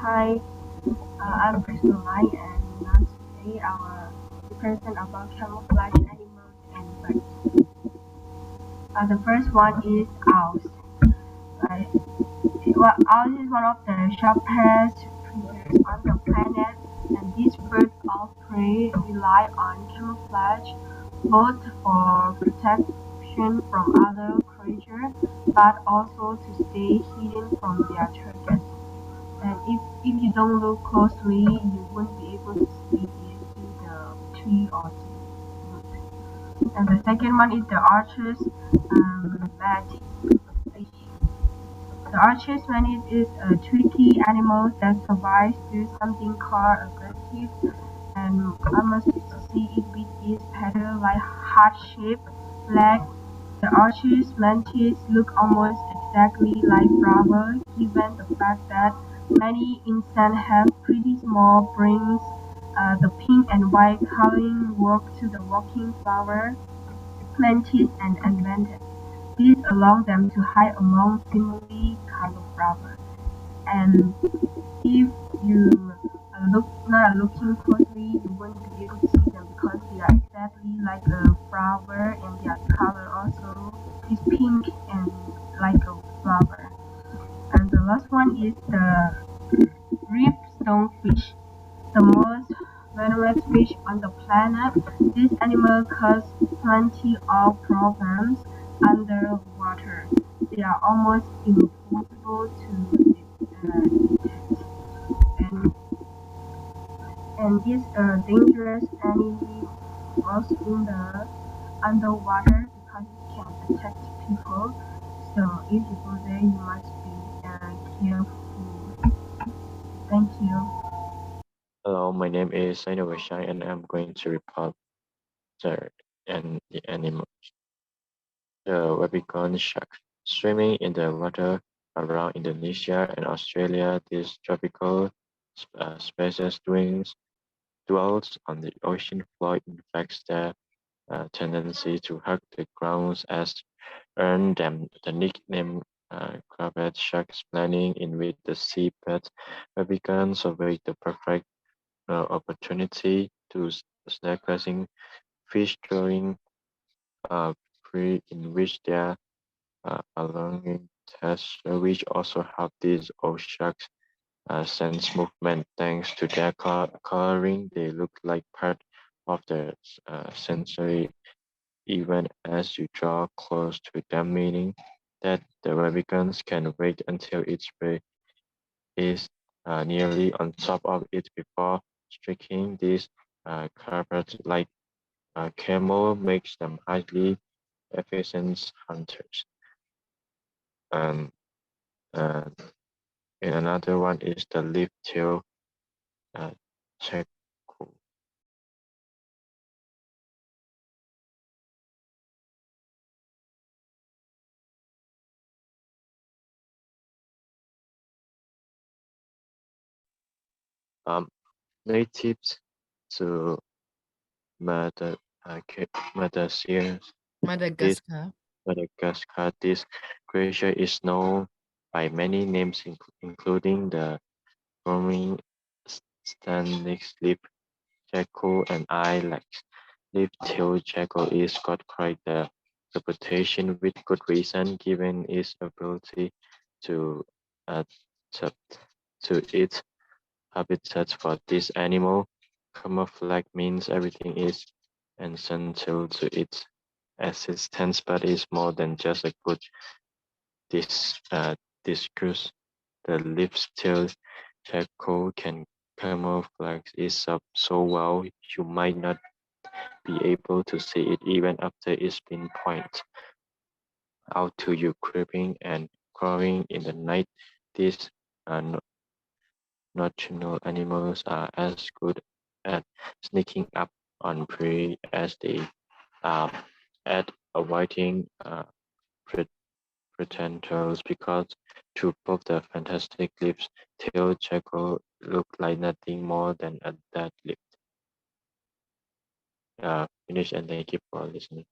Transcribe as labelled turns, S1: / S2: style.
S1: Hi, I'm Priscilla and now today I will present about camouflage animals and birds. The first one is owls. Owl is one of the sharpest creatures on the planet, and these birds of prey rely on camouflage both for protection from other creatures, but also to stay hidden from their targets. And if you don't look closely, you won't be able to see it in the tree or root. And the second one is the archer's mantis. The archer's mantis is a tricky animal that survives through something called aggressive, and I must see it with its petal-like heart-shaped leg. The archer's mantis look almost exactly like flowers, given the fact that many insects have pretty small brains. The pink and white coloring work to the working flower mantis and advantage. This allows them to hide among similarly colored flowers. And if you not looking closely, you won't be able to see them because they are exactly like a flower, and their color also is pink and like a flower. And the last one is the reef stonefish, the most venomous fish on the planet. This animal causes plenty of problems underwater. They are almost impossible to detect. And this dangerous animal was in the underwater because it can attack people. So if you go there, you must be careful. Thank you.
S2: Hello, my name is No Noe Do and I'm going to report the animal. The Rebecca shark. Swimming in the water around Indonesia and Australia, this tropical species dwells on the ocean floor. In fact, their tendency to hug the ground has earned them the nickname Camouflage sharks, blending in with the seabed. Rebecca surveyed the perfect opportunity to snag catching fish during a period in which their alarming tests, which also help these old sharks sense movement. Thanks to their coloring, they look like part of the sensory even as you draw close to them, meaning that the replicants can wait until its prey is nearly on top of it before striking. These carpet like camel makes them highly efficient hunters. And, and another one is the leaf-tail uh, checkle. Um, Natives to Mada, Madagascar, this
S3: Madagascar.
S2: Madagascar, this creature is known by many names, including the Roaming Stanley's leaf jackal and Ilex. Leaf-tailed jackal is got quite the reputation with good reason, given its ability to adapt to its habitat. For this animal, camouflage means everything is essential to its existence, but is more than just a good dis, uh, discourse. The leaf-tailed jackal can camouflage itself so well you might not be able to see it even after it's been pointed out to you creeping and crawling in the night. These nocturnal animals are as good at sneaking up on prey as they are at avoiding predators because to prove the fantastic lips, tail jackal look like nothing more than a dead lip. Finish and thank you for listening.